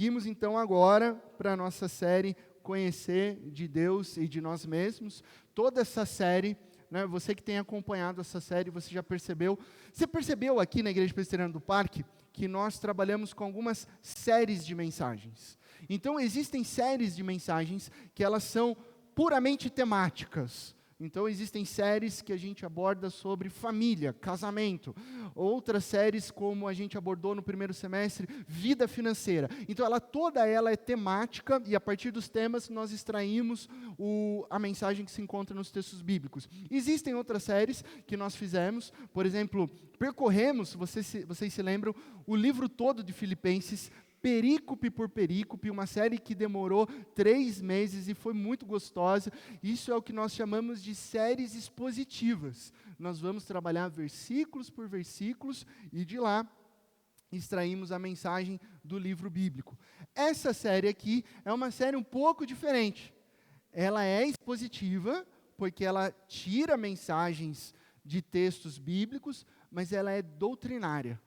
seguimos então agora para a nossa série Conhecer de Deus e de Nós Mesmos. Toda essa série, né, você que tem acompanhado essa série, você já percebeu. Você percebeu aqui na Igreja Presbiteriana do Parque que nós trabalhamos com algumas séries de mensagens. Então existem séries de mensagens que elas são puramente temáticas. Então existem séries que a gente aborda sobre família, casamento. Outras séries, como a gente abordou no primeiro semestre, vida financeira. Então toda ela é temática e a partir dos temas nós extraímos a mensagem que se encontra nos textos bíblicos. Existem outras séries que nós fizemos, por exemplo, percorremos, vocês se lembram, o livro todo de Filipenses, perícope por perícope, uma série que demorou 3 meses e foi muito gostosa. Isso é o que nós chamamos de séries expositivas. Nós vamos trabalhar versículos por versículos e de lá extraímos a mensagem do livro bíblico. Essa série aqui é uma série um pouco diferente. Ela é expositiva, porque ela tira mensagens de textos bíblicos, mas ela é doutrinária.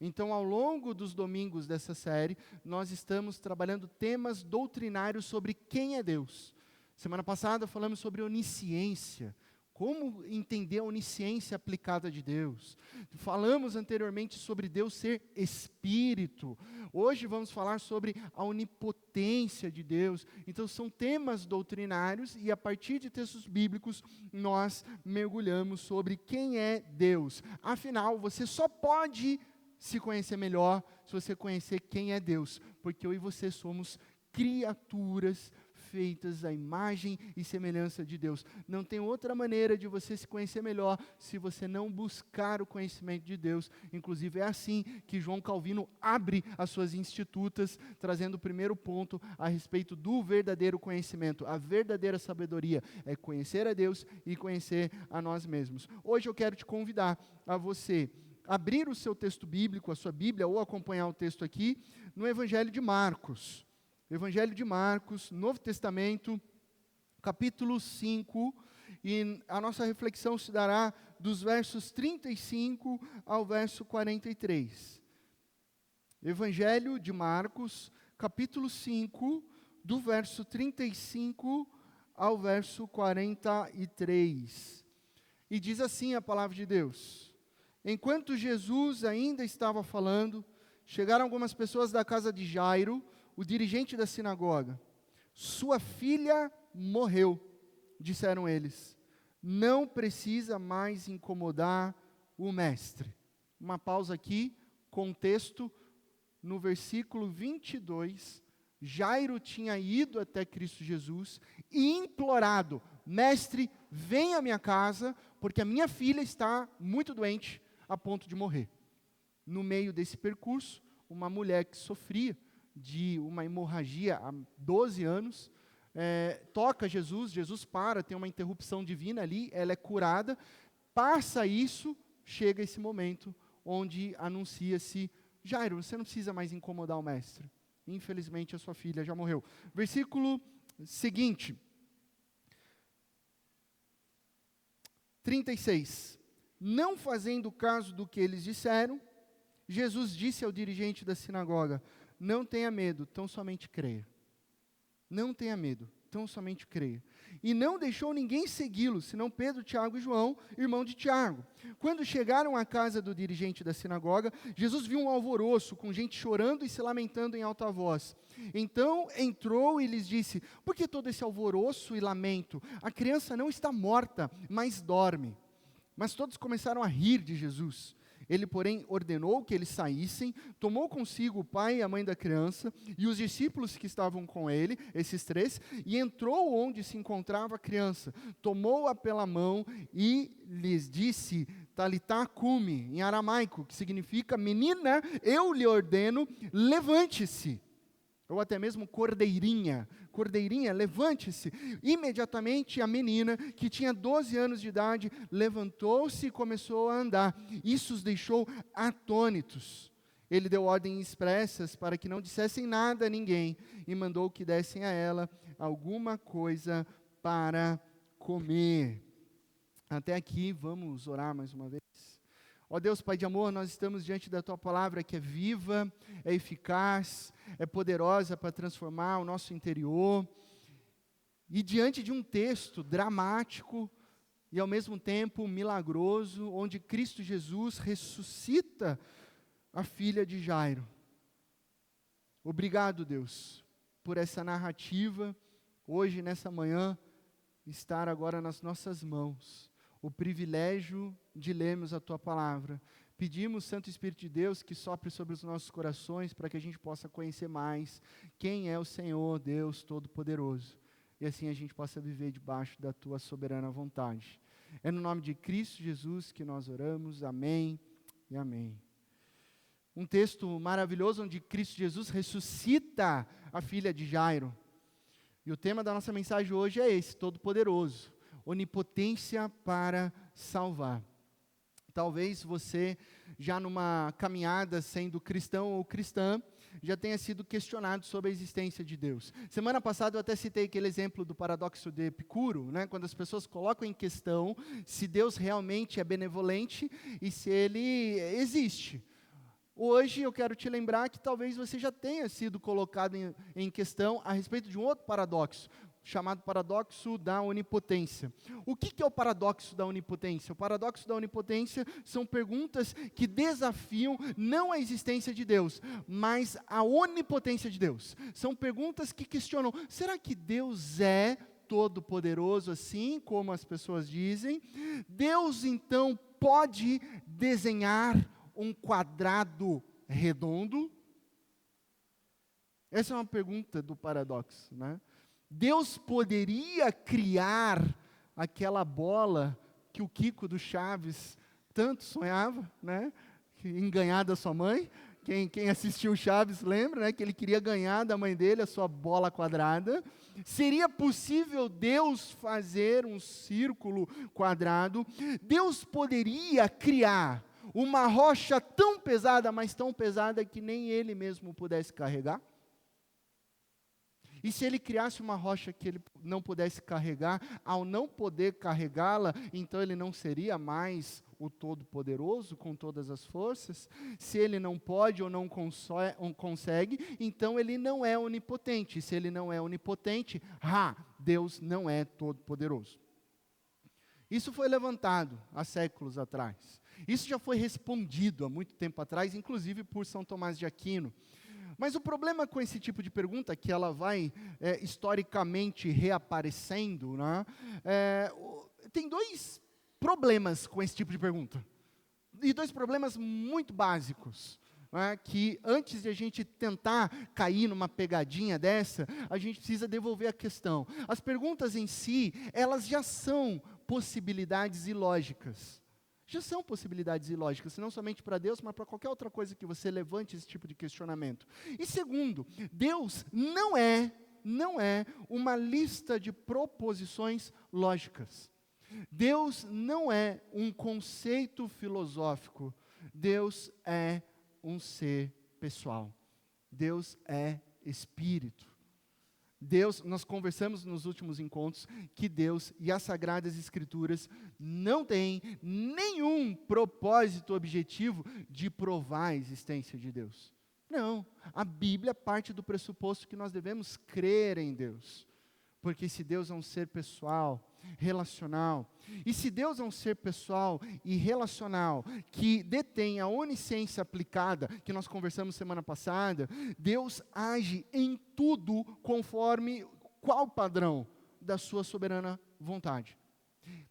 Então, ao longo dos domingos dessa série, nós estamos trabalhando temas doutrinários sobre quem é Deus. Semana passada falamos sobre onisciência, como entender a onisciência aplicada de Deus. Falamos anteriormente sobre Deus ser Espírito. Hoje vamos falar sobre a onipotência de Deus. Então, são temas doutrinários e a partir de textos bíblicos, nós mergulhamos sobre quem é Deus. Afinal, você só pode se conhecer melhor se você conhecer quem é Deus, porque eu e você somos criaturas feitas à imagem e semelhança de Deus. Não tem outra maneira de você se conhecer melhor se você não buscar o conhecimento de Deus. Inclusive é assim que João Calvino abre as suas institutas, trazendo o primeiro ponto a respeito do verdadeiro conhecimento. A verdadeira sabedoria é conhecer a Deus e conhecer a nós mesmos. Hoje eu quero te convidar a você abrir o seu texto bíblico, a sua Bíblia, ou acompanhar o texto aqui, no Evangelho de Marcos. Evangelho de Marcos, Novo Testamento, capítulo 5, e a nossa reflexão se dará dos versos 35 ao verso 43. Evangelho de Marcos, capítulo 5, do verso 35 ao verso 43. E diz assim a palavra de Deus: Enquanto Jesus ainda estava falando, chegaram algumas pessoas da casa de Jairo, o dirigente da sinagoga. Sua filha morreu, disseram eles. Não precisa mais incomodar o mestre. Uma pausa aqui, contexto, no versículo 22, Jairo tinha ido até Cristo Jesus e implorado: mestre, venha à minha casa, porque a minha filha está muito doente, a ponto de morrer. No meio desse percurso, uma mulher que sofria de uma hemorragia há 12 anos, toca Jesus, Jesus para, tem uma interrupção divina ali, ela é curada, passa isso, chega esse momento onde anuncia-se: Jairo, você não precisa mais incomodar o mestre, infelizmente a sua filha já morreu. Versículo seguinte, 36. Não fazendo caso do que eles disseram, Jesus disse ao dirigente da sinagoga: não tenha medo, tão somente creia. Não tenha medo, tão somente creia. E não deixou ninguém segui-lo, senão Pedro, Tiago e João, irmão de Tiago. Quando chegaram à casa do dirigente da sinagoga, Jesus viu um alvoroço, com gente chorando e se lamentando em alta voz. Então entrou e lhes disse: por que todo esse alvoroço e lamento? A criança não está morta, mas dorme. Mas todos começaram a rir de Jesus. Ele, porém, ordenou que eles saíssem, tomou consigo o pai e a mãe da criança, e os discípulos que estavam com ele, esses 3, e entrou onde se encontrava a criança, tomou-a pela mão e lhes disse: Talitá cumi, em aramaico, que significa: menina, eu lhe ordeno, levante-se. Ou até mesmo cordeirinha, levante-se. Imediatamente a menina, que tinha 12 anos de idade, levantou-se e começou a andar. Isso os deixou atônitos. Ele deu ordens expressas para que não dissessem nada a ninguém, e mandou que dessem a ela alguma coisa para comer. Até aqui, vamos orar mais uma vez. Ó Deus, Pai de amor, nós estamos diante da Tua palavra que é viva, é eficaz, é poderosa para transformar o nosso interior. E diante de um texto dramático e ao mesmo tempo milagroso, onde Cristo Jesus ressuscita a filha de Jairo. Obrigado, Deus, por essa narrativa, hoje, nessa manhã, estar agora nas nossas mãos. O privilégio de lermos a Tua palavra. Pedimos, Santo Espírito de Deus, que sopre sobre os nossos corações, para que a gente possa conhecer mais quem é o Senhor, Deus Todo-Poderoso. E assim a gente possa viver debaixo da Tua soberana vontade. É no nome de Cristo Jesus que nós oramos. Amém e amém. Um texto maravilhoso onde Cristo Jesus ressuscita a filha de Jairo. E o tema da nossa mensagem hoje é esse, Todo-Poderoso. Onipotência para salvar. Talvez você, já numa caminhada sendo cristão ou cristã, já tenha sido questionado sobre a existência de Deus. Semana passada eu até citei aquele exemplo do paradoxo de Epicuro, né, quando as pessoas colocam em questão se Deus realmente é benevolente e se Ele existe. Hoje eu quero te lembrar que talvez você já tenha sido colocado em questão a respeito de um outro paradoxo, chamado paradoxo da onipotência. O que é o paradoxo da onipotência? O paradoxo da onipotência são perguntas que desafiam não a existência de Deus, mas a onipotência de Deus. São perguntas que questionam, será que Deus é todo-poderoso assim como as pessoas dizem? Deus então pode desenhar um quadrado redondo? Essa é uma pergunta do paradoxo, né? Deus poderia criar aquela bola que o Kiko do Chaves tanto sonhava, né? Em ganhar da sua mãe. Quem assistiu o Chaves lembra, né? Que ele queria ganhar da mãe dele a sua bola quadrada. Seria possível Deus fazer um círculo quadrado? Deus poderia criar uma rocha tão pesada, mas tão pesada que nem ele mesmo pudesse carregar? E se ele criasse uma rocha que ele não pudesse carregar, ao não poder carregá-la, então ele não seria mais o Todo-Poderoso com todas as forças? Se ele não pode ou não consegue, então ele não é onipotente. Se ele não é onipotente, Deus não é Todo-Poderoso. Isso foi levantado há séculos atrás. Isso já foi respondido há muito tempo atrás, inclusive por São Tomás de Aquino. Mas o problema com esse tipo de pergunta, que ela vai historicamente reaparecendo, né, tem dois problemas com esse tipo de pergunta. E dois problemas muito básicos, né, que antes de a gente tentar cair numa pegadinha dessa, a gente precisa devolver a questão. As perguntas em si, elas já são possibilidades ilógicas. Já são possibilidades ilógicas, não somente para Deus, mas para qualquer outra coisa que você levante esse tipo de questionamento. E segundo, Deus não é uma lista de proposições lógicas. Deus não é um conceito filosófico. Deus é um ser pessoal. Deus é espírito. Deus, nós conversamos nos últimos encontros, que Deus e as Sagradas Escrituras não têm nenhum propósito objetivo de provar a existência de Deus. Não, a Bíblia parte do pressuposto que nós devemos crer em Deus. Porque se Deus é um ser pessoal, relacional, e se Deus é um ser pessoal e relacional, que detém a onisciência aplicada, que nós conversamos semana passada, Deus age em tudo conforme qual padrão? Da sua soberana vontade.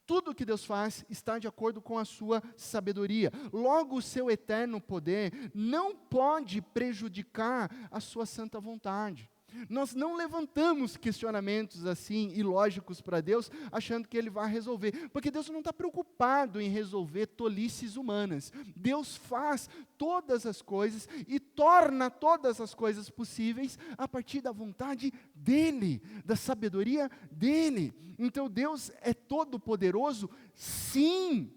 Tudo o que Deus faz está de acordo com a sua sabedoria. Logo, o seu eterno poder não pode prejudicar a sua santa vontade. Nós não levantamos questionamentos assim, ilógicos para Deus, achando que Ele vai resolver, porque Deus não está preocupado em resolver tolices humanas. Deus faz todas as coisas e torna todas as coisas possíveis a partir da vontade dEle, da sabedoria dEle. Então Deus é todo-poderoso? Sim!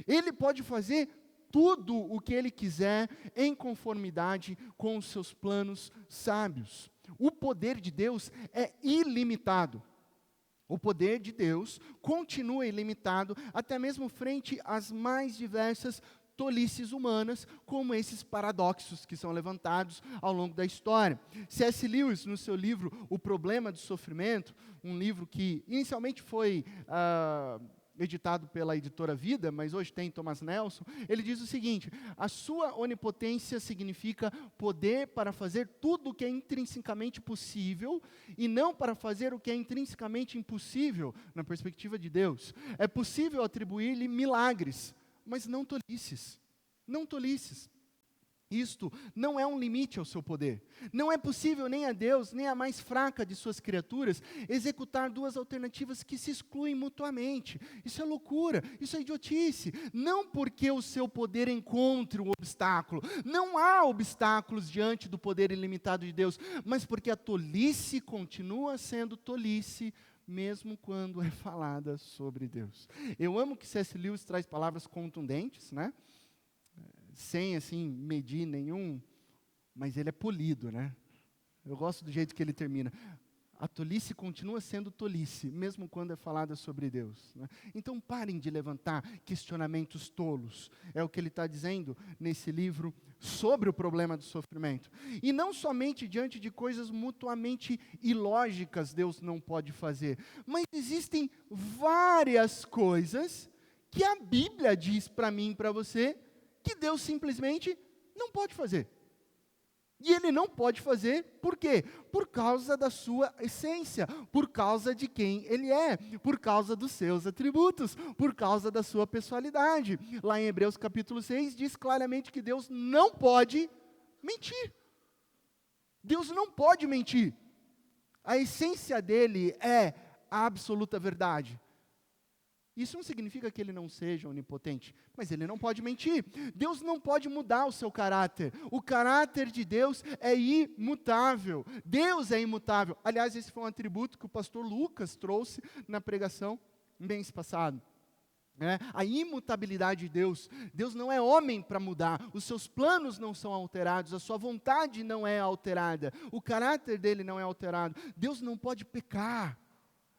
Ele pode fazer tudo o que Ele quiser em conformidade com os seus planos sábios. O poder de Deus é ilimitado. O poder de Deus continua ilimitado, até mesmo frente às mais diversas tolices humanas, como esses paradoxos que são levantados ao longo da história. C.S. Lewis, no seu livro O Problema do Sofrimento, um livro que inicialmente foi editado pela editora Vida, mas hoje tem Thomas Nelson, ele diz o seguinte: a sua onipotência significa poder para fazer tudo o que é intrinsecamente possível e não para fazer o que é intrinsecamente impossível na perspectiva de Deus. É possível atribuir-lhe milagres, mas não tolices. Não tolices. Isto não é um limite ao seu poder. Não é possível nem a Deus, nem a mais fraca de suas criaturas, executar duas alternativas que se excluem mutuamente. Isso é loucura, isso é idiotice. Não porque o seu poder encontre um obstáculo. Não há obstáculos diante do poder ilimitado de Deus, mas porque a tolice continua sendo tolice, mesmo quando é falada sobre Deus. Eu amo que C.S. Lewis traz palavras contundentes, né? Sem, assim, medir nenhum, mas ele é polido, né? Eu gosto do jeito que ele termina. A tolice continua sendo tolice, mesmo quando é falada sobre Deus, né? Então parem de levantar questionamentos tolos. É o que ele está dizendo nesse livro sobre o problema do sofrimento. E não somente diante de coisas mutuamente ilógicas Deus não pode fazer, mas existem várias coisas que a Bíblia diz para mim e para você que Deus simplesmente não pode fazer. E Ele não pode fazer, por quê? Por causa da sua essência, por causa de quem Ele é, por causa dos seus atributos, por causa da sua pessoalidade. Lá em Hebreus capítulo 6, diz claramente que Deus não pode mentir. Deus não pode mentir. A essência dEle é a absoluta verdade. Isso não significa que Ele não seja onipotente, mas Ele não pode mentir. Deus não pode mudar o seu caráter. O caráter de Deus é imutável. Deus é imutável. Aliás, esse foi um atributo que o pastor Lucas trouxe na pregação mês passado. A imutabilidade de Deus. Deus não é homem para mudar. Os seus planos não são alterados. A sua vontade não é alterada. O caráter dele não é alterado. Deus não pode pecar.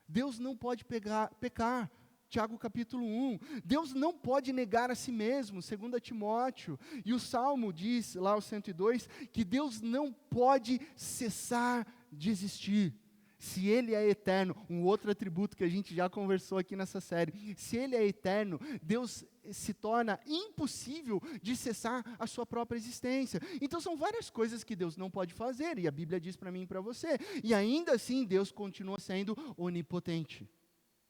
Deus não pode pecar. Tiago capítulo 1, Deus não pode negar a si mesmo, 2 Timóteo, e o Salmo diz, lá o 102, que Deus não pode cessar de existir. Se Ele é eterno, um outro atributo que a gente já conversou aqui nessa série, se Ele é eterno, Deus se torna impossível de cessar a sua própria existência. Então são várias coisas que Deus não pode fazer, e a Bíblia diz para mim e para você, e ainda assim Deus continua sendo onipotente.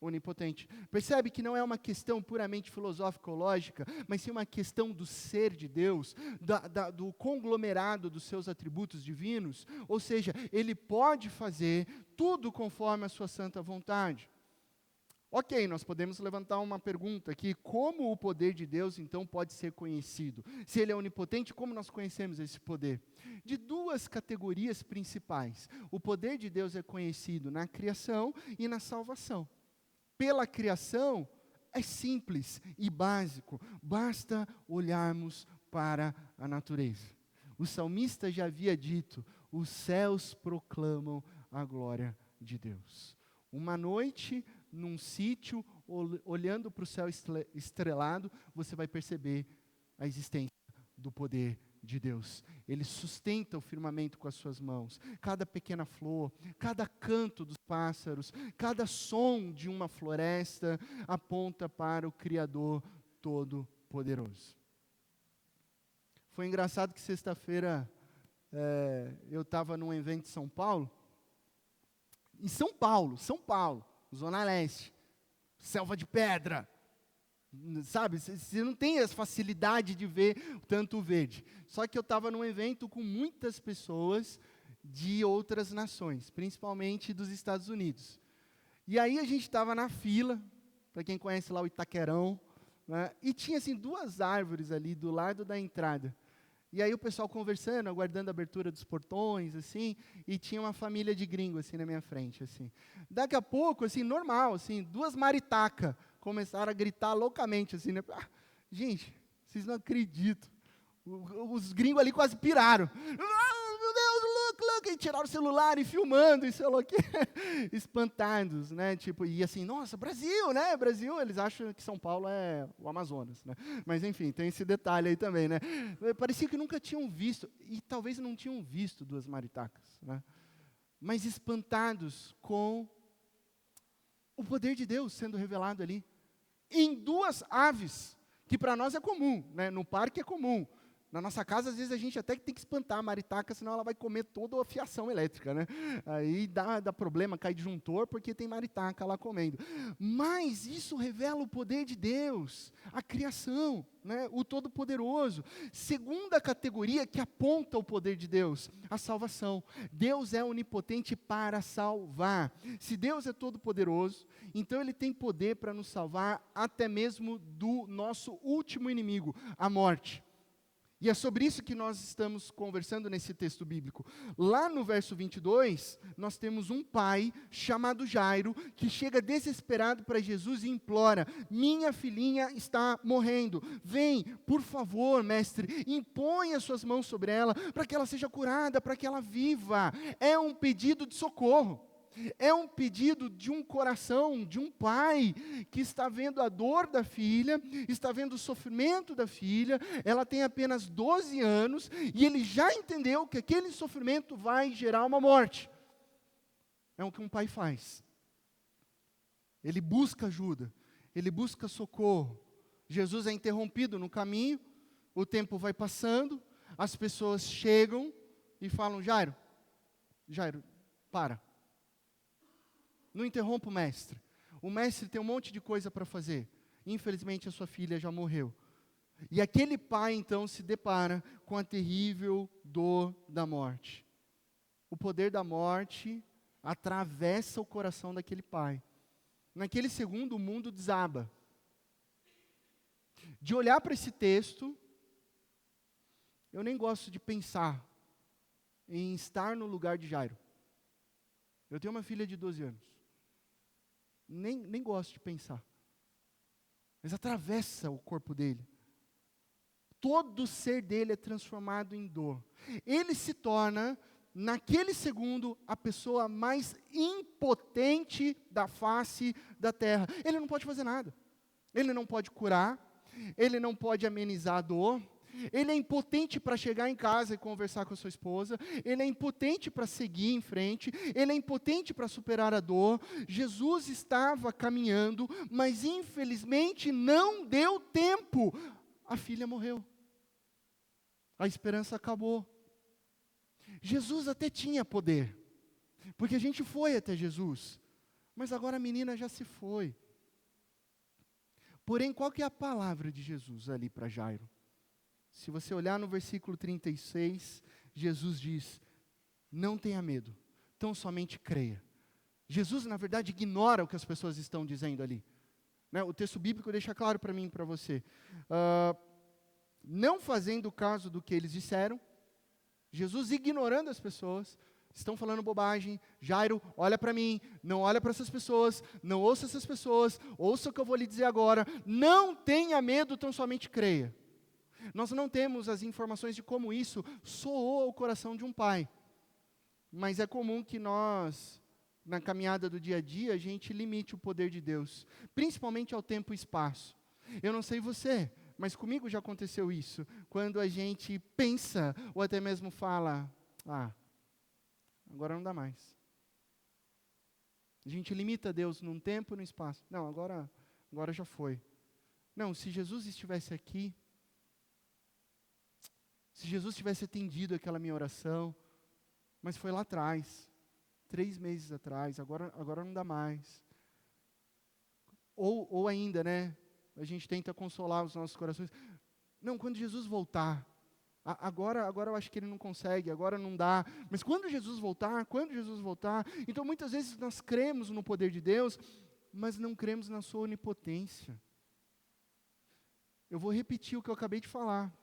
Onipotente. Percebe que não é uma questão puramente filosófico-lógica, mas sim uma questão do ser de Deus, do conglomerado dos seus atributos divinos, ou seja, Ele pode fazer tudo conforme a sua santa vontade. Ok, nós podemos levantar uma pergunta aqui: como o poder de Deus então pode ser conhecido? Se Ele é onipotente, como nós conhecemos esse poder? De duas categorias principais. O poder de Deus é conhecido na criação e na salvação. Pela criação, é simples e básico, basta olharmos para a natureza. O salmista já havia dito: os céus proclamam a glória de Deus. Uma noite, num sítio, olhando para o céu estrelado, você vai perceber a existência do poder de Deus. Ele sustenta o firmamento com as suas mãos. Cada pequena flor, cada canto dos pássaros, cada som de uma floresta aponta para o Criador Todo-Poderoso. Foi engraçado que sexta-feira eu estava num evento em São Paulo, Zona Leste, selva de pedra. Sabe, você não tem essa facilidade de ver tanto verde. Só que eu estava num evento com muitas pessoas de outras nações, principalmente dos Estados Unidos. E aí a gente estava na fila, para quem conhece lá o Itaquerão, né, e tinha assim 2 árvores ali do lado da entrada. E aí o pessoal conversando, aguardando a abertura dos portões, assim, e tinha uma família de gringo, assim, na minha frente, assim. Daqui a pouco, assim, normal, assim, 2 maritacas começaram a gritar loucamente, assim, né? Gente, vocês não acreditam. Os gringos ali quase piraram. Meu Deus, look, e tiraram o celular e filmando, e sei lá o quê, espantados, né, tipo, e assim, nossa, Brasil, né, Brasil, eles acham que São Paulo é o Amazonas, né, mas enfim, tem esse detalhe aí também, né, parecia que nunca tinham visto, e talvez não tinham visto duas maritacas, né, mas espantados com o poder de Deus sendo revelado ali, em duas aves, que para nós é comum, né? No parque é comum. Na nossa casa, às vezes, a gente até tem que espantar a maritaca, senão ela vai comer toda a fiação elétrica, né? Aí dá problema, cai disjuntor, porque tem maritaca lá comendo. Mas isso revela o poder de Deus, a criação, né? O Todo-Poderoso. Segunda categoria que aponta o poder de Deus, a salvação. Deus é onipotente para salvar. Se Deus é todo-poderoso, então Ele tem poder para nos salvar até mesmo do nosso último inimigo, a morte. E é sobre isso que nós estamos conversando nesse texto bíblico. Lá no verso 22, nós temos um pai chamado Jairo, que chega desesperado para Jesus e implora: minha filhinha está morrendo, vem, por favor, mestre, impõe as suas mãos sobre ela, para que ela seja curada, para que ela viva. É um pedido de socorro. É um pedido de um coração, de um pai, que está vendo a dor da filha, está vendo o sofrimento da filha, ela tem apenas 12 anos, e ele já entendeu que aquele sofrimento vai gerar uma morte. É o que um pai faz. Ele busca ajuda, ele busca socorro. Jesus é interrompido no caminho, o tempo vai passando, as pessoas chegam e falam: Jairo, para. Não interrompa o mestre. O mestre tem um monte de coisa para fazer. Infelizmente, a sua filha já morreu. E aquele pai, então, se depara com a terrível dor da morte. O poder da morte atravessa o coração daquele pai. Naquele segundo, o mundo desaba. De olhar para esse texto, eu nem gosto de pensar em estar no lugar de Jairo. Eu tenho uma filha de 12 anos. Nem gosto de pensar. Mas atravessa o corpo dele. Todo o ser dele é transformado em dor. Ele se torna, naquele segundo, a pessoa mais impotente da face da terra. Ele não pode fazer nada. Ele não pode curar. Ele não pode amenizar a dor. Ele é impotente para chegar em casa e conversar com a sua esposa. Ele é impotente para seguir em frente. Ele é impotente para superar a dor. Jesus estava caminhando, mas infelizmente não deu tempo. A filha morreu. A esperança acabou. Jesus até tinha poder, porque a gente foi até Jesus, mas agora a menina já se foi. Porém, qual que é a palavra de Jesus ali para Jairo? Se você olhar no versículo 36, Jesus diz: não tenha medo, tão somente creia. Jesus, na verdade, ignora o que as pessoas estão dizendo ali. Né? O texto bíblico deixa claro para mim e para você. Não fazendo caso do que eles disseram, Jesus ignorando as pessoas, estão falando bobagem. Jairo, olha para mim, não olha para essas pessoas, não ouça essas pessoas, ouça o que eu vou lhe dizer agora. Não tenha medo, tão somente creia. Nós não temos as informações de como isso soou o coração de um pai. Mas é comum que nós, na caminhada do dia a dia, a gente limite o poder de Deus, principalmente ao tempo e espaço. Eu não sei você, mas comigo já aconteceu isso. Quando a gente pensa, ou até mesmo fala: agora não dá mais. A gente limita Deus num tempo e num espaço. Não, agora já foi. Não, se Jesus estivesse aqui, se Jesus tivesse atendido aquela minha oração, mas foi lá atrás, 3 meses atrás, agora não dá mais. Ou ainda, né, a gente tenta consolar os nossos corações. Não, quando Jesus voltar, agora eu acho que Ele não consegue, agora não dá. Mas quando Jesus voltar, então muitas vezes nós cremos no poder de Deus, mas não cremos na sua onipotência. Eu vou repetir o que eu acabei de falar.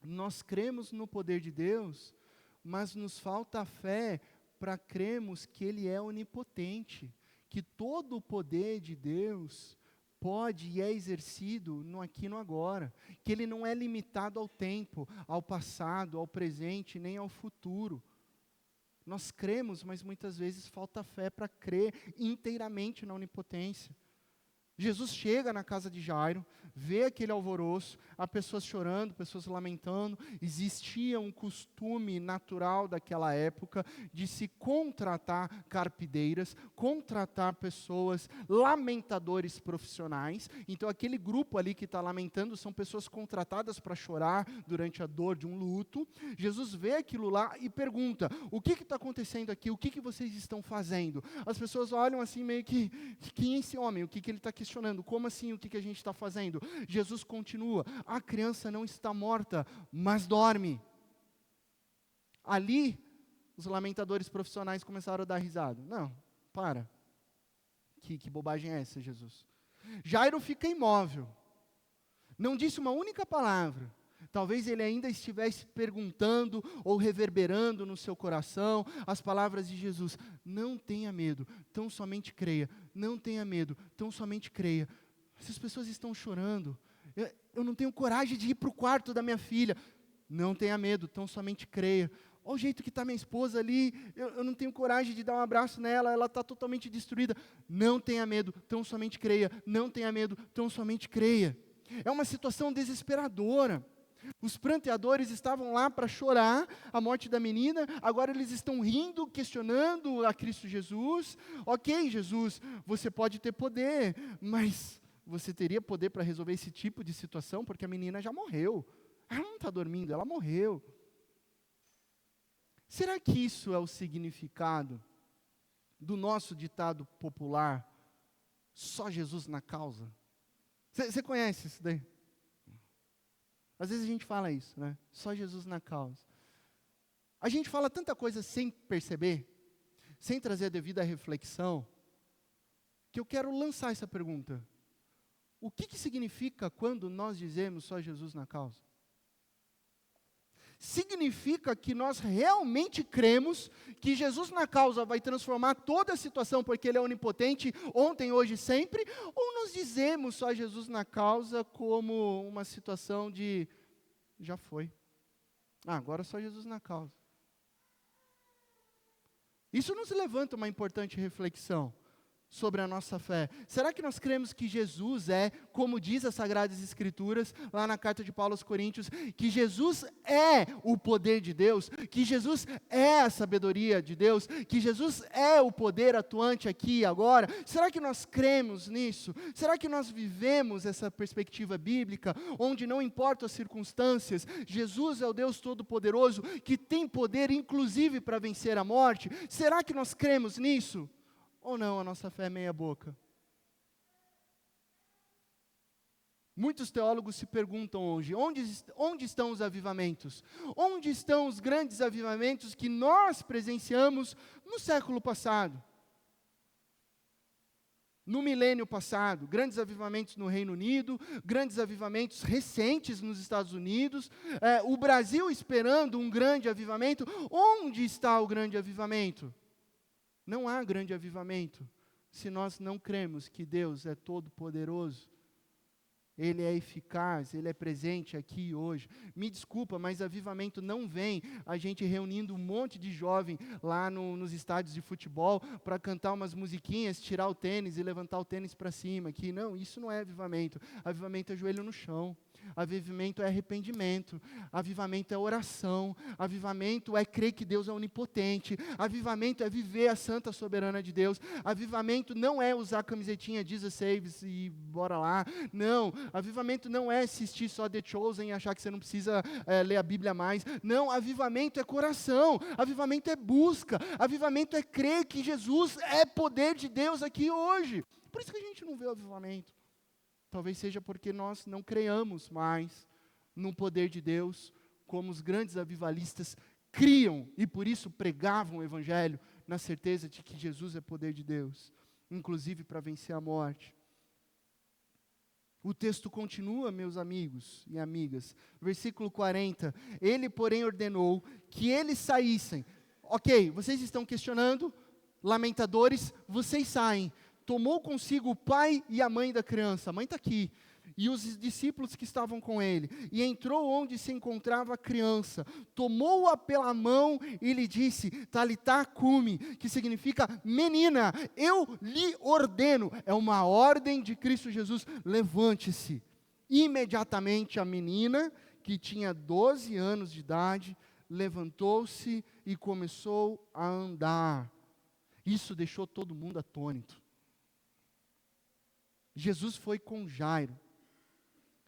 Nós cremos no poder de Deus, mas nos falta a fé para crermos que Ele é onipotente, que todo o poder de Deus pode e é exercido no aqui e no agora, que Ele não é limitado ao tempo, ao passado, ao presente, nem ao futuro. Nós cremos, mas muitas vezes falta fé para crer inteiramente na onipotência. Jesus chega na casa de Jairo, vê aquele alvoroço, há pessoas chorando, pessoas lamentando. Existia um costume natural daquela época de se contratar carpideiras, contratar pessoas, lamentadores profissionais. Então aquele grupo ali que está lamentando são pessoas contratadas para chorar durante a dor de um luto. Jesus vê aquilo lá e pergunta: o que está acontecendo aqui? O que vocês estão fazendo? As pessoas olham assim meio que, quem é esse homem? O que ele está questionando? Como assim, o que a gente está fazendo? Jesus continua: a criança não está morta, mas dorme. Ali, os lamentadores profissionais começaram a dar risada. Não, para. Que bobagem é essa, Jesus? Jairo fica imóvel. Não disse uma única palavra. Talvez ele ainda estivesse perguntando ou reverberando no seu coração as palavras de Jesus: não tenha medo, tão somente creia. Não tenha medo, tão somente creia. Essas pessoas estão chorando. Eu não tenho coragem de ir para o quarto da minha filha. Não tenha medo, tão somente creia. Olha o jeito que está minha esposa ali, eu não tenho coragem de dar um abraço nela, ela está totalmente destruída. Não tenha medo, tão somente creia. Não tenha medo, tão somente creia. É uma situação desesperadora. Os pranteadores estavam lá para chorar a morte da menina, agora eles estão rindo, questionando a Cristo Jesus. Ok, Jesus, você pode ter poder, mas você teria poder para resolver esse tipo de situação? Porque a menina já morreu. Ela não está dormindo, ela morreu. Será que isso é o significado do nosso ditado popular: só Jesus na causa? Você conhece isso daí? Às vezes a gente fala isso, né? Só Jesus na causa. A gente fala tanta coisa sem perceber, sem trazer a devida reflexão, que eu quero lançar essa pergunta: o que significa quando nós dizemos só Jesus na causa? Significa que nós realmente cremos que Jesus na causa vai transformar toda a situação, porque Ele é onipotente, ontem, hoje e sempre? Ou nós dizemos só Jesus na causa como uma situação de, já foi, agora só Jesus na causa? Isso nos levanta uma importante reflexão sobre a nossa fé. Será que nós cremos que Jesus é, como diz as Sagradas Escrituras, lá na carta de Paulo aos Coríntios, que Jesus é o poder de Deus, que Jesus é a sabedoria de Deus, que Jesus é o poder atuante aqui e agora? Será que nós cremos nisso? Será que nós vivemos essa perspectiva bíblica, onde não importam as circunstâncias, Jesus é o Deus Todo-Poderoso, que tem poder inclusive para vencer a morte? Será que nós cremos nisso? Ou não, a nossa fé é meia boca? Muitos teólogos se perguntam hoje: onde estão os avivamentos? Onde estão os grandes avivamentos que nós presenciamos no século passado? No milênio passado, grandes avivamentos no Reino Unido, grandes avivamentos recentes nos Estados Unidos, o Brasil esperando um grande avivamento. Onde está o grande avivamento? Não há grande avivamento se nós não cremos que Deus é todo-poderoso. Ele é eficaz, Ele é presente aqui e hoje. Me desculpa, mas avivamento não vem a gente reunindo um monte de jovem lá nos estádios de futebol para cantar umas musiquinhas, tirar o tênis e levantar o tênis para cima aqui. Não, isso não é avivamento. Avivamento é joelho no chão. Avivamento é arrependimento. Avivamento é oração. Avivamento é crer que Deus é onipotente. Avivamento é viver a santa soberana de Deus. Avivamento não é usar a camisetinha Jesus Saves e bora lá. Não. Avivamento não é assistir só The Chosen e achar que você não precisa ler a Bíblia mais. Não, avivamento é coração. Avivamento é busca. Avivamento é crer que Jesus é poder de Deus aqui hoje. Por isso que a gente não vê o avivamento. Talvez seja porque nós não creiamos mais no poder de Deus, como os grandes avivalistas criam, e por isso pregavam o Evangelho, na certeza de que Jesus é poder de Deus, inclusive para vencer a morte. O texto continua, meus amigos e amigas, versículo 40, ele, porém, ordenou que eles saíssem. Ok, vocês estão questionando, lamentadores, vocês saem. Tomou consigo o pai e a mãe da criança, a mãe está aqui, e os discípulos que estavam com ele, e entrou onde se encontrava a criança, tomou-a pela mão e lhe disse, Talitá cumi, que significa, menina, eu lhe ordeno, é uma ordem de Cristo Jesus, levante-se. Imediatamente a menina, que tinha 12 anos de idade, levantou-se e começou a andar. Isso deixou todo mundo atônito. Jesus foi com Jairo,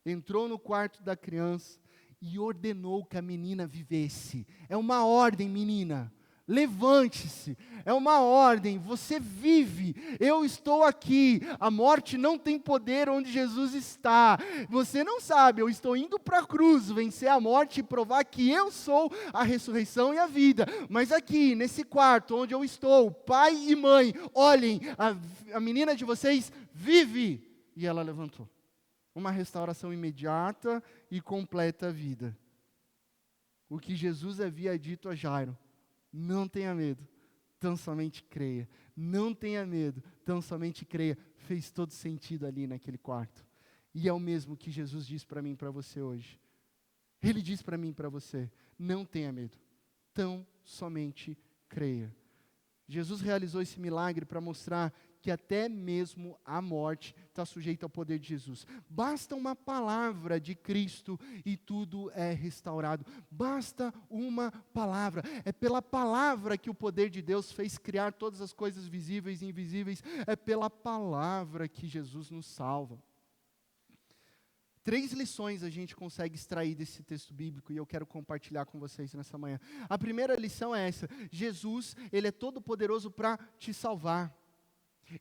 entrou no quarto da criança e ordenou que a menina vivesse. É uma ordem, menina. Levante-se, é uma ordem, você vive, eu estou aqui, a morte não tem poder onde Jesus está, você não sabe, eu estou indo para a cruz, vencer a morte e provar que eu sou a ressurreição e a vida, mas aqui, nesse quarto onde eu estou, pai e mãe, olhem, a menina de vocês vive, e ela levantou, uma restauração imediata e completa à vida, o que Jesus havia dito a Jairo, não tenha medo, tão somente creia. Não tenha medo, tão somente creia. Fez todo sentido ali naquele quarto. E é o mesmo que Jesus diz para mim e para você hoje. Ele diz para mim e para você, não tenha medo, tão somente creia. Jesus realizou esse milagre para mostrar que até mesmo a morte está sujeita ao poder de Jesus. Basta uma palavra de Cristo e tudo é restaurado. Basta uma palavra. É pela palavra que o poder de Deus fez criar todas as coisas visíveis e invisíveis. É pela palavra que Jesus nos salva. 3 lições a gente consegue extrair desse texto bíblico e eu quero compartilhar com vocês nessa manhã. A primeira lição é essa: Jesus, Ele é todo poderoso para te salvar.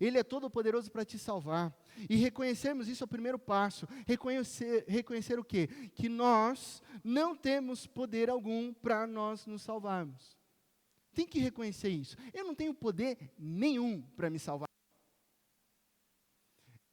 Ele é todo poderoso para te salvar. E reconhecermos isso é o primeiro passo. Reconhecer o quê? Que nós não temos poder algum para nós nos salvarmos. Tem que reconhecer isso. Eu não tenho poder nenhum para me salvar.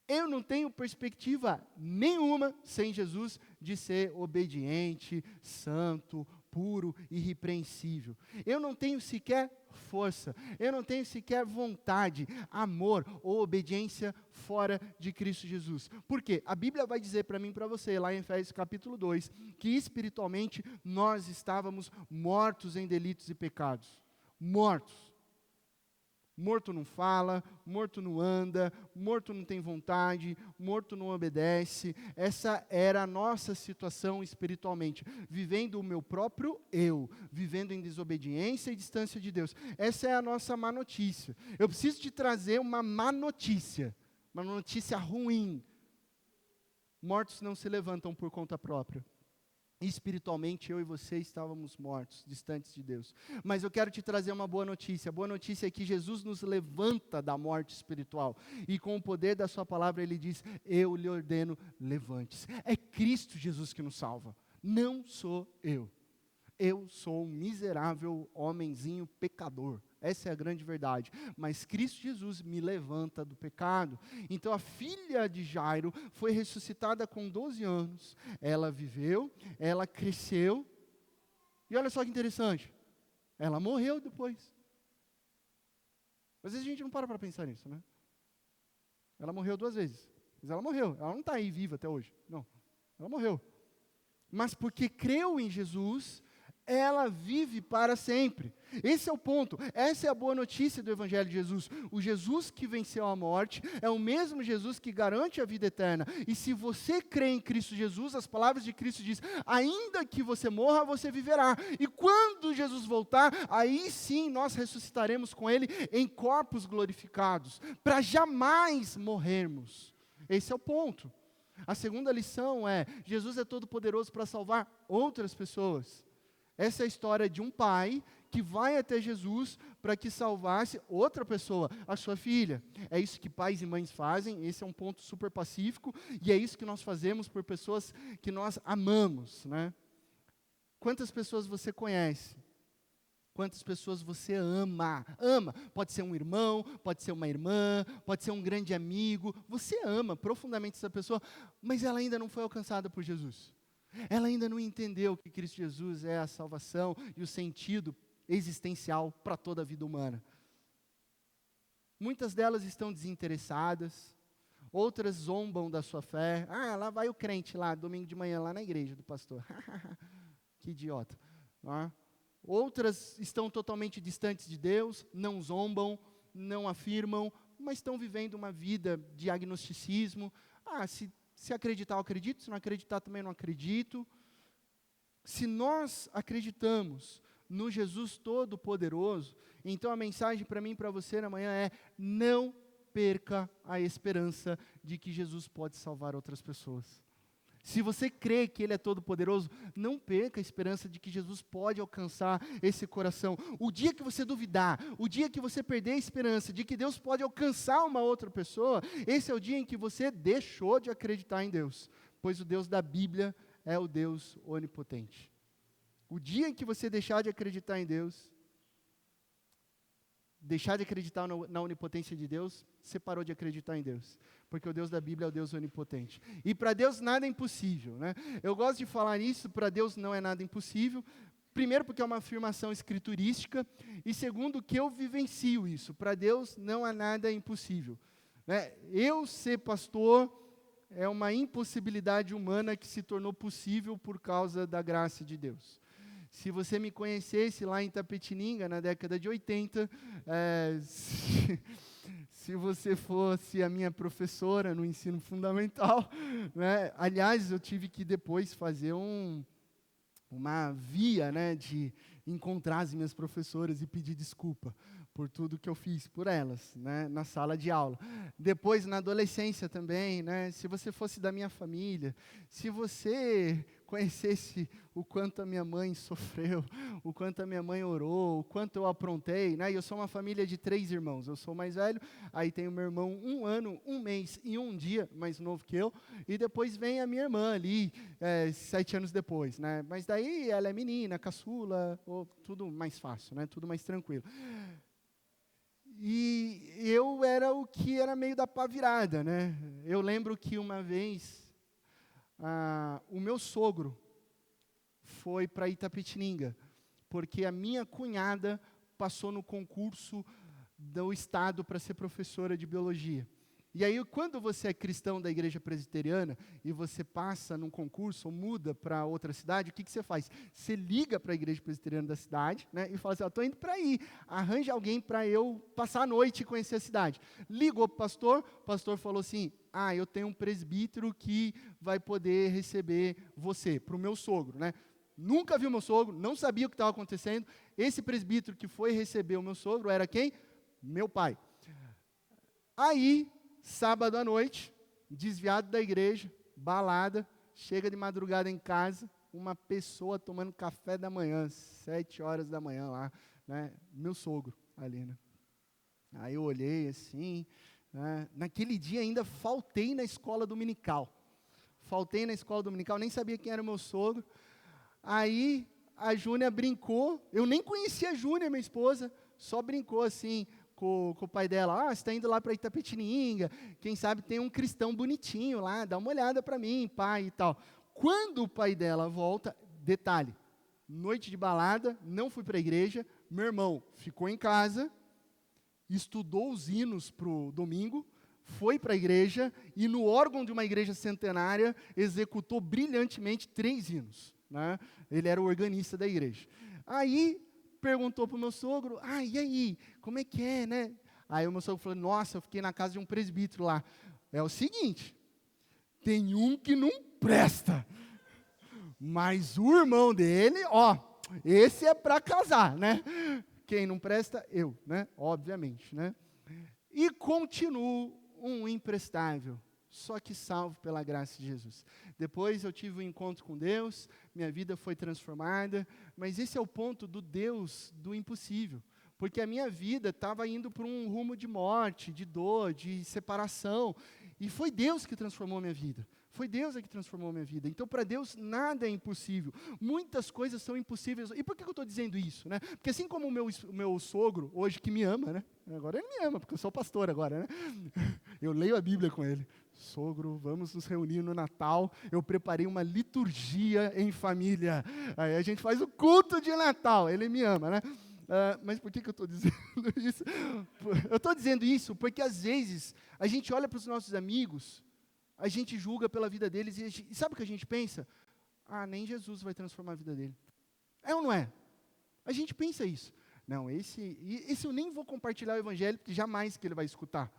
Eu não tenho perspectiva nenhuma sem Jesus de ser obediente, santo, puro, irrepreensível. Eu não tenho sequer força, eu não tenho sequer vontade, amor ou obediência fora de Cristo Jesus. Por quê? A Bíblia vai dizer para mim e para você, lá em Efésios capítulo 2, que espiritualmente nós estávamos mortos em delitos e pecados. Mortos. Morto não fala, morto não anda, morto não tem vontade, morto não obedece. Essa era a nossa situação espiritualmente, vivendo o meu próprio eu, vivendo em desobediência e distância de Deus. Essa é a nossa má notícia. Eu preciso te trazer uma má notícia, uma notícia ruim. Mortos não se levantam por conta própria. Espiritualmente, eu e você estávamos mortos, distantes de Deus. Mas eu quero te trazer uma boa notícia. A boa notícia é que Jesus nos levanta da morte espiritual. E com o poder da sua palavra, Ele diz, eu lhe ordeno, levante-se. É Cristo Jesus que nos salva. Não sou eu. Eu sou um miserável homenzinho pecador. Essa é a grande verdade. Mas Cristo Jesus me levanta do pecado. Então a filha de Jairo foi ressuscitada com 12 anos. Ela viveu, ela cresceu. E olha só que interessante. Ela morreu depois. Às vezes a gente não para pensar nisso, né? Ela morreu 2 vezes. Mas ela morreu. Ela não está aí viva até hoje. Não. Ela morreu. Mas porque creu em Jesus, ela vive para sempre. Esse é o ponto, essa é a boa notícia do Evangelho de Jesus. O Jesus que venceu a morte é o mesmo Jesus que garante a vida eterna. E se você crê em Cristo Jesus, as palavras de Cristo diz, ainda que você morra, você viverá. E quando Jesus voltar, aí sim nós ressuscitaremos com Ele em corpos glorificados, para jamais morrermos. Esse é o ponto. A segunda lição é, Jesus é todo poderoso para salvar outras pessoas. Essa é a história de um pai que vai até Jesus para que salvasse outra pessoa, a sua filha. É isso que pais e mães fazem, esse é um ponto super pacífico, e é isso que nós fazemos por pessoas que nós amamos, né? Quantas pessoas você conhece? Quantas pessoas você ama? Ama. Pode ser um irmão, pode ser uma irmã, pode ser um grande amigo. Você ama profundamente essa pessoa, mas ela ainda não foi alcançada por Jesus. Ela ainda não entendeu que Cristo Jesus é a salvação e o sentido existencial para toda a vida humana. Muitas delas estão desinteressadas, outras zombam da sua fé. Ah, lá vai o crente lá, domingo de manhã, lá na igreja do pastor. Que idiota. Outras estão totalmente distantes de Deus, não zombam, não afirmam, mas estão vivendo uma vida de agnosticismo. Se acreditar, eu acredito, se não acreditar, também não acredito. Se nós acreditamos no Jesus Todo-Poderoso, então a mensagem para mim e para você na manhã é: não perca a esperança de que Jesus pode salvar outras pessoas. Se você crê que Ele é todo-poderoso, não perca a esperança de que Jesus pode alcançar esse coração. O dia que você duvidar, o dia que você perder a esperança de que Deus pode alcançar uma outra pessoa, esse é o dia em que você deixou de acreditar em Deus, pois o Deus da Bíblia é o Deus onipotente. O dia em que você deixar de acreditar em Deus, deixar de acreditar na onipotência de Deus, você parou de acreditar em Deus, porque o Deus da Bíblia é o Deus onipotente. E para Deus nada é impossível, né? Eu gosto de falar isso, para Deus não é nada impossível, primeiro porque é uma afirmação escriturística, e segundo que eu vivencio isso, para Deus não há nada impossível. Né? Eu ser pastor é uma impossibilidade humana que se tornou possível por causa da graça de Deus. Se você me conhecesse lá em Itapetininga, na década de 80, se você fosse a minha professora no ensino fundamental, né? Aliás, eu tive que depois fazer uma via, né, de encontrar as minhas professoras e pedir desculpa por tudo que eu fiz por elas, né, na sala de aula. Depois, na adolescência também, né, se você fosse da minha família, se você conhecesse o quanto a minha mãe sofreu, o quanto a minha mãe orou, o quanto eu aprontei, né, e eu sou uma família de 3 irmãos, eu sou o mais velho, aí tem o meu irmão 1 ano, 1 mês e 1 dia mais novo que eu, e depois vem a minha irmã ali, 7 anos depois, né, mas daí ela é menina, caçula, tudo mais fácil, né, tudo mais tranquilo. E eu era o que era meio da pá virada, né? Eu lembro que uma vez, o meu sogro foi para Itapetininga, porque a minha cunhada passou no concurso do estado para ser professora de biologia. E aí, quando você é cristão da igreja presbiteriana, e você passa num concurso, ou muda para outra cidade, o que você faz? Você liga para a igreja presbiteriana da cidade, né, e fala assim: estou indo para aí, arranja alguém para eu passar a noite e conhecer a cidade. Ligou para o pastor falou assim: eu tenho um presbítero que vai poder receber você, para o meu sogro, né? Nunca vi o meu sogro, não sabia o que estava acontecendo. Esse presbítero que foi receber o meu sogro era quem? Meu pai. Aí, sábado à noite, desviado da igreja, balada, chega de madrugada em casa, uma pessoa tomando café da manhã, 7 horas da manhã lá, né, meu sogro ali, né. Aí eu olhei assim, né, naquele dia ainda faltei na escola dominical, nem sabia quem era o meu sogro. Aí a Júnia brincou, eu nem conhecia a Júnia, minha esposa, só brincou assim, com o pai dela: você está indo lá para Itapetininga, quem sabe tem um cristão bonitinho lá, dá uma olhada para mim, pai e tal. Quando o pai dela volta, detalhe, noite de balada, não fui para a igreja, meu irmão ficou em casa, estudou os hinos para o domingo, foi para a igreja e no órgão de uma igreja centenária executou brilhantemente 3 hinos. Né? Ele era o organista da igreja. Aí perguntou para o meu sogro: e aí, como é que é, né? Aí o meu sogro falou: nossa, eu fiquei na casa de um presbítero lá. É o seguinte, tem um que não presta, mas o irmão dele, esse é para casar, né? Quem não presta? Eu, né? Obviamente, né? E continuo um imprestável, só que salvo pela graça de Jesus. Depois eu tive um encontro com Deus, minha vida foi transformada, mas esse é o ponto do Deus do impossível, porque a minha vida estava indo para um rumo de morte, de dor, de separação, e foi Deus que transformou a minha vida. Foi Deus que transformou a minha vida. Então, para Deus, nada é impossível. Muitas coisas são impossíveis. E por que eu estou dizendo isso? Né? Porque assim como o meu sogro, hoje que me ama, né? Agora ele me ama, porque eu sou pastor agora, né? Eu leio a Bíblia com ele. Sogro, vamos nos reunir no Natal. Eu preparei uma liturgia em família. Aí a gente faz o culto de Natal. Ele me ama, né? Mas por que eu estou dizendo isso? Eu estou dizendo isso porque às vezes a gente olha para os nossos amigos, a gente julga pela vida deles e sabe o que a gente pensa? Nem Jesus vai transformar a vida dele. É ou não é? A gente pensa isso. Não, esse eu nem vou compartilhar o evangelho, porque jamais que ele vai escutar.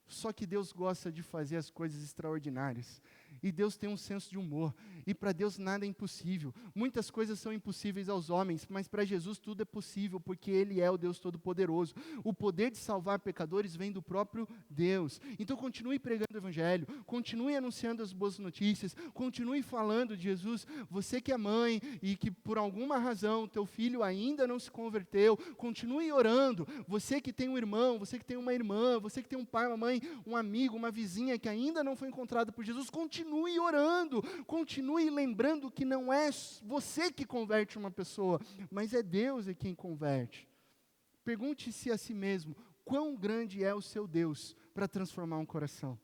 Só que Deus gosta de fazer as coisas extraordinárias. E Deus tem um senso de humor. E para Deus nada é impossível. Muitas coisas são impossíveis aos homens, mas para Jesus tudo é possível, porque Ele é o Deus Todo-Poderoso. O poder de salvar pecadores vem do próprio Deus. Então continue pregando o Evangelho, continue anunciando as boas notícias, continue falando de Jesus. Você que é mãe e que por alguma razão teu filho ainda não se converteu, continue orando. Você que tem um irmão, você que tem uma irmã, você que tem um pai, uma mãe, um amigo, uma vizinha que ainda não foi encontrada por Jesus, continue orando, continue lembrando que não é você que converte uma pessoa, mas é Deus quem converte. Pergunte-se a si mesmo, quão grande é o seu Deus para transformar um coração?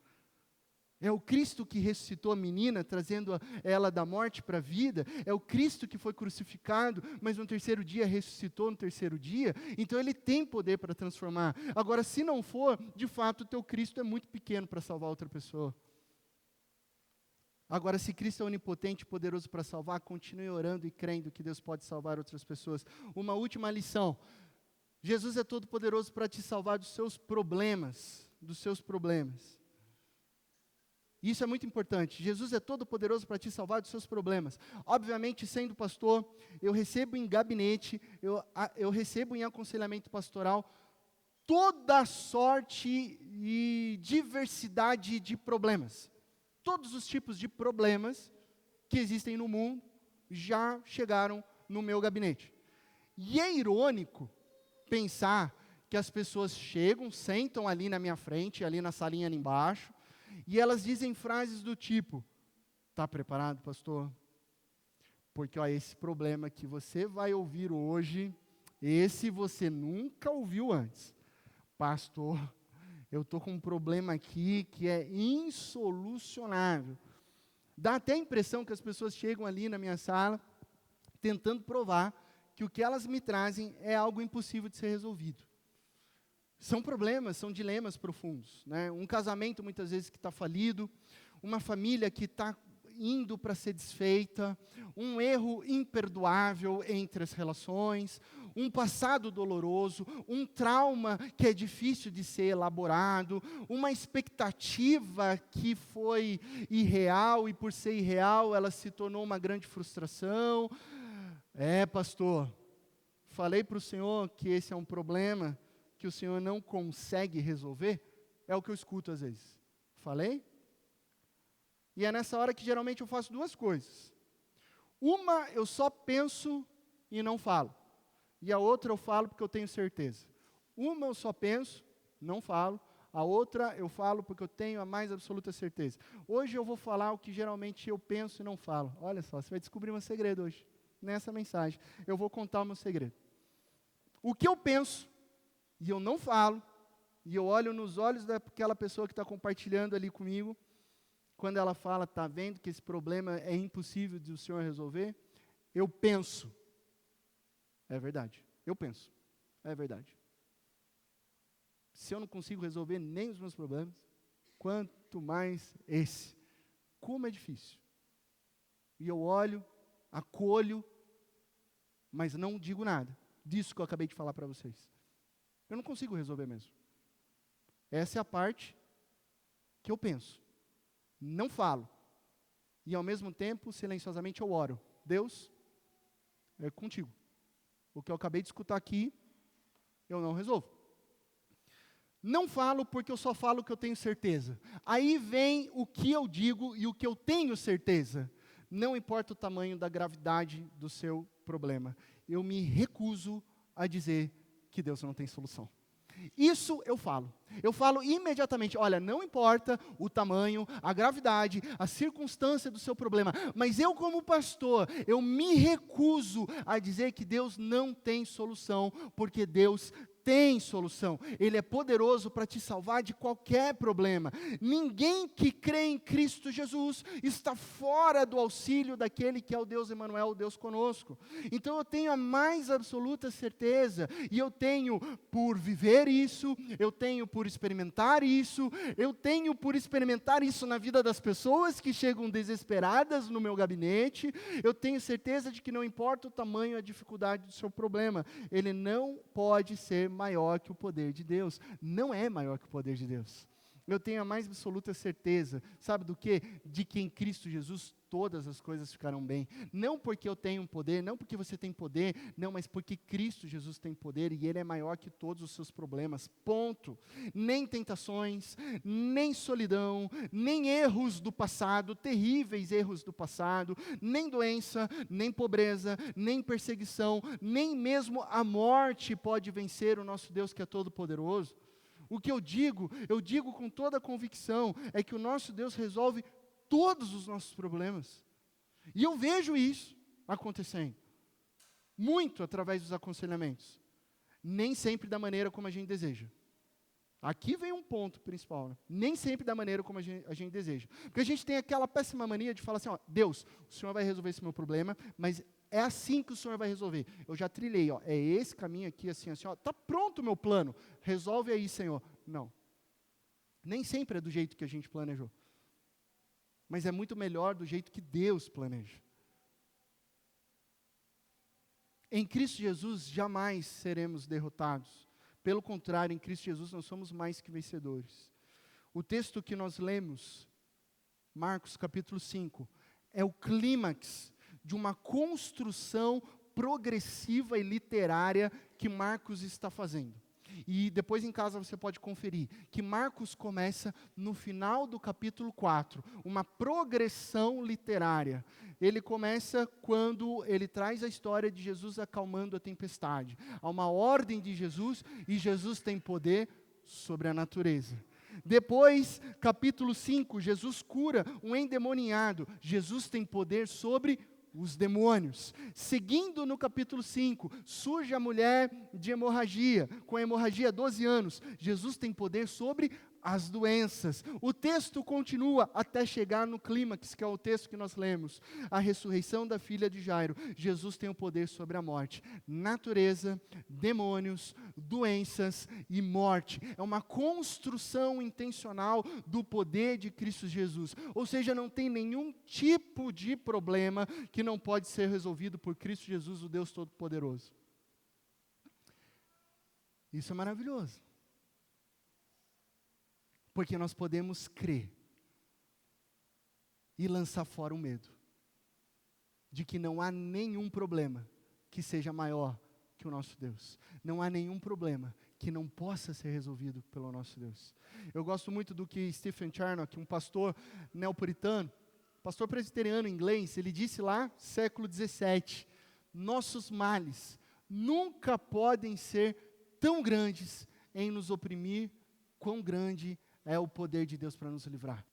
É o Cristo que ressuscitou a menina, trazendo ela da morte para a vida? É o Cristo que foi crucificado, mas no terceiro dia ressuscitou no terceiro dia? Então Ele tem poder para transformar. Agora, se não for, de fato, o teu Cristo é muito pequeno para salvar outra pessoa. Agora, se Cristo é onipotente e poderoso para salvar, continue orando e crendo que Deus pode salvar outras pessoas. Uma última lição. Jesus é todo poderoso para te salvar dos seus problemas. Isso é muito importante. Jesus é todo poderoso para te salvar dos seus problemas. Obviamente, sendo pastor, eu recebo em gabinete, eu recebo em aconselhamento pastoral toda sorte e diversidade de problemas. Todos os tipos de problemas que existem no mundo já chegaram no meu gabinete. E é irônico pensar que as pessoas chegam, sentam ali na minha frente, ali na salinha ali embaixo, e elas dizem frases do tipo: está preparado, pastor? Porque esse problema que você vai ouvir hoje, esse você nunca ouviu antes. Pastor, eu estou com um problema aqui que é insolucionável. Dá até a impressão que as pessoas chegam ali na minha sala, tentando provar que o que elas me trazem é algo impossível de ser resolvido. São problemas, são dilemas profundos, né? Um casamento, muitas vezes, que está falido, uma família que está indo para ser desfeita, um erro imperdoável entre as relações, um passado doloroso, um trauma que é difícil de ser elaborado, uma expectativa que foi irreal e por ser irreal ela se tornou uma grande frustração. Pastor, falei para o senhor que esse é um problema que o senhor não consegue resolver? É o que eu escuto às vezes. Falei? E é nessa hora que geralmente eu faço duas coisas. Uma, eu só penso e não falo. E a outra eu falo porque eu tenho certeza. Uma eu só penso, não falo. A outra eu falo porque eu tenho a mais absoluta certeza. Hoje eu vou falar o que geralmente eu penso e não falo. Olha só, você vai descobrir um segredo hoje. Nessa mensagem, eu vou contar o meu segredo. O que eu penso e eu não falo, e eu olho nos olhos daquela pessoa que está compartilhando ali comigo, quando ela fala, está vendo que esse problema é impossível de o senhor resolver? Eu penso. É verdade, eu penso. É verdade. Se eu não consigo resolver nem os meus problemas, quanto mais esse. Como é difícil. E eu olho, acolho, mas não digo nada disso que eu acabei de falar para vocês. Eu não consigo resolver mesmo. Essa é a parte que eu penso. Não falo. E ao mesmo tempo, silenciosamente eu oro. Deus, é contigo. O que eu acabei de escutar aqui, eu não resolvo. Não falo porque eu só falo o que eu tenho certeza. Aí vem o que eu digo e o que eu tenho certeza. Não importa o tamanho da gravidade do seu problema. Eu me recuso a dizer que Deus não tem solução. Isso eu falo. Eu falo imediatamente, olha, não importa o tamanho, a gravidade, a circunstância do seu problema, mas eu como pastor, eu me recuso a dizer que Deus não tem solução, porque Deus tem solução. Ele é poderoso para te salvar de qualquer problema. Ninguém que crê em Cristo Jesus está fora do auxílio daquele que é o Deus Emanuel, o Deus conosco. Então eu tenho a mais absoluta certeza, e eu tenho por viver isso, eu tenho por experimentar isso, eu tenho por experimentar isso na vida das pessoas que chegam desesperadas no meu gabinete, eu tenho certeza de que não importa o tamanho, a dificuldade do seu problema, ele não pode ser maior que o poder de Deus. Não é maior que o poder de Deus. Eu tenho a mais absoluta certeza, sabe do quê? De que em Cristo Jesus todas as coisas ficarão bem. Não porque eu tenho poder, não porque você tem poder, não, mas porque Cristo Jesus tem poder e Ele é maior que todos os seus problemas. Ponto. Nem tentações, nem solidão, nem erros do passado, terríveis erros do passado, nem doença, nem pobreza, nem perseguição, nem mesmo a morte pode vencer o nosso Deus que é todo-poderoso. O que eu digo com toda a convicção, é que o nosso Deus resolve todos os nossos problemas. E eu vejo isso acontecendo, muito através dos aconselhamentos. Nem sempre da maneira como a gente deseja. Aqui vem um ponto principal, né? Nem sempre da maneira como a gente deseja. Porque a gente tem aquela péssima mania de falar assim, ó, Deus, o Senhor vai resolver esse meu problema, mas é assim que o Senhor vai resolver. Eu já trilhei, ó, é esse caminho aqui, assim, ó, está pronto o meu plano, resolve aí, Senhor. Não. Nem sempre é do jeito que a gente planejou. Mas é muito melhor do jeito que Deus planeja. Em Cristo Jesus jamais seremos derrotados. Pelo contrário, em Cristo Jesus nós somos mais que vencedores. O texto que nós lemos, Marcos capítulo 5, é o clímax de uma construção progressiva e literária que Marcos está fazendo. E depois em casa você pode conferir, que Marcos começa no final do capítulo 4, uma progressão literária. Ele começa quando ele traz a história de Jesus acalmando a tempestade. Há uma ordem de Jesus, e Jesus tem poder sobre a natureza. Depois, capítulo 5, Jesus cura um endemoniado. Jesus tem poder sobre os demônios. Seguindo no capítulo 5, surge a mulher de hemorragia, com hemorragia há 12 anos. Jesus tem poder sobre as doenças. O texto continua até chegar no clímax, que é o texto que nós lemos. A ressurreição da filha de Jairo. Jesus tem o poder sobre a morte. Natureza, demônios, doenças e morte. É uma construção intencional do poder de Cristo Jesus. Ou seja, não tem nenhum tipo de problema que não pode ser resolvido por Cristo Jesus, o Deus Todo-Poderoso. Isso é maravilhoso. Porque nós podemos crer e lançar fora o medo de que não há nenhum problema que seja maior que o nosso Deus. Não há nenhum problema que não possa ser resolvido pelo nosso Deus. Eu gosto muito do que Stephen Charnock, um pastor neopuritano, pastor presbiteriano inglês, ele disse lá, século 17, nossos males nunca podem ser tão grandes em nos oprimir, quão grande é o poder de Deus para nos livrar.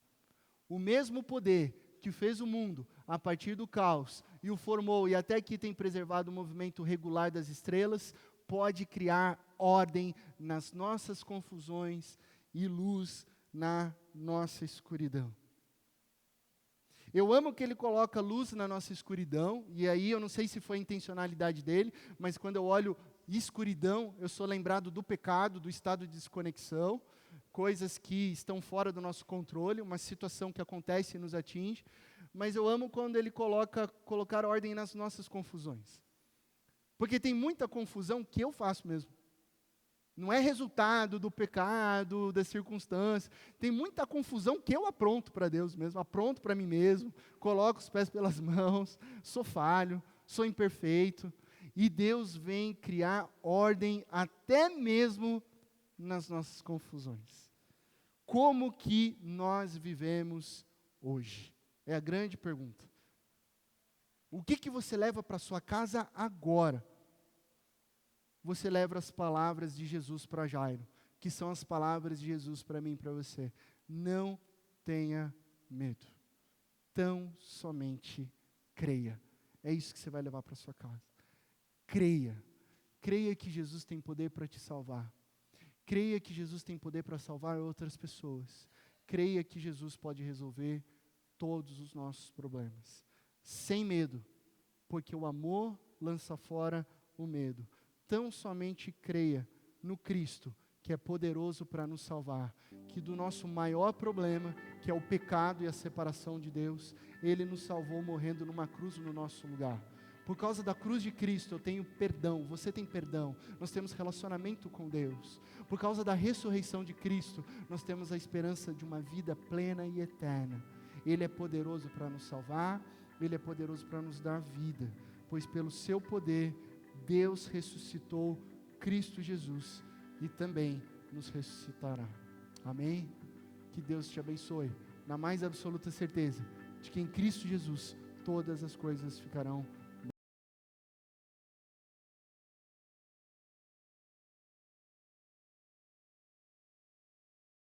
O mesmo poder que fez o mundo a partir do caos e o formou e até aqui tem preservado o movimento regular das estrelas, pode criar ordem nas nossas confusões e luz na nossa escuridão. Eu amo que ele coloca luz na nossa escuridão, e aí eu não sei se foi a intencionalidade dele, mas quando eu olho escuridão, eu sou lembrado do pecado, do estado de desconexão, coisas que estão fora do nosso controle, uma situação que acontece e nos atinge, mas eu amo quando ele colocar ordem nas nossas confusões. Porque tem muita confusão que eu faço mesmo. Não é resultado do pecado, das circunstâncias. Tem muita confusão que eu apronto para Deus mesmo, apronto para mim mesmo, coloco os pés pelas mãos, sou falho, sou imperfeito, e Deus vem criar ordem até mesmo nas nossas confusões. Como que nós vivemos hoje? É a grande pergunta. O que você leva para sua casa agora? Você leva as palavras de Jesus para Jairo, que são as palavras de Jesus para mim e para você. Não tenha medo. Tão somente creia. É isso que você vai levar para sua casa. Creia. Creia que Jesus tem poder para te salvar. Creia que Jesus tem poder para salvar outras pessoas. Creia que Jesus pode resolver todos os nossos problemas. Sem medo, porque o amor lança fora o medo. Tão somente creia no Cristo, que é poderoso para nos salvar, que do nosso maior problema, que é o pecado e a separação de Deus, Ele nos salvou morrendo numa cruz no nosso lugar. Por causa da cruz de Cristo eu tenho perdão, você tem perdão, nós temos relacionamento com Deus. Por causa da ressurreição de Cristo, nós temos a esperança de uma vida plena e eterna. Ele é poderoso para nos salvar, Ele é poderoso para nos dar vida, pois pelo seu poder, Deus ressuscitou Cristo Jesus e também nos ressuscitará. Amém? Que Deus te abençoe, na mais absoluta certeza de que em Cristo Jesus todas as coisas ficarão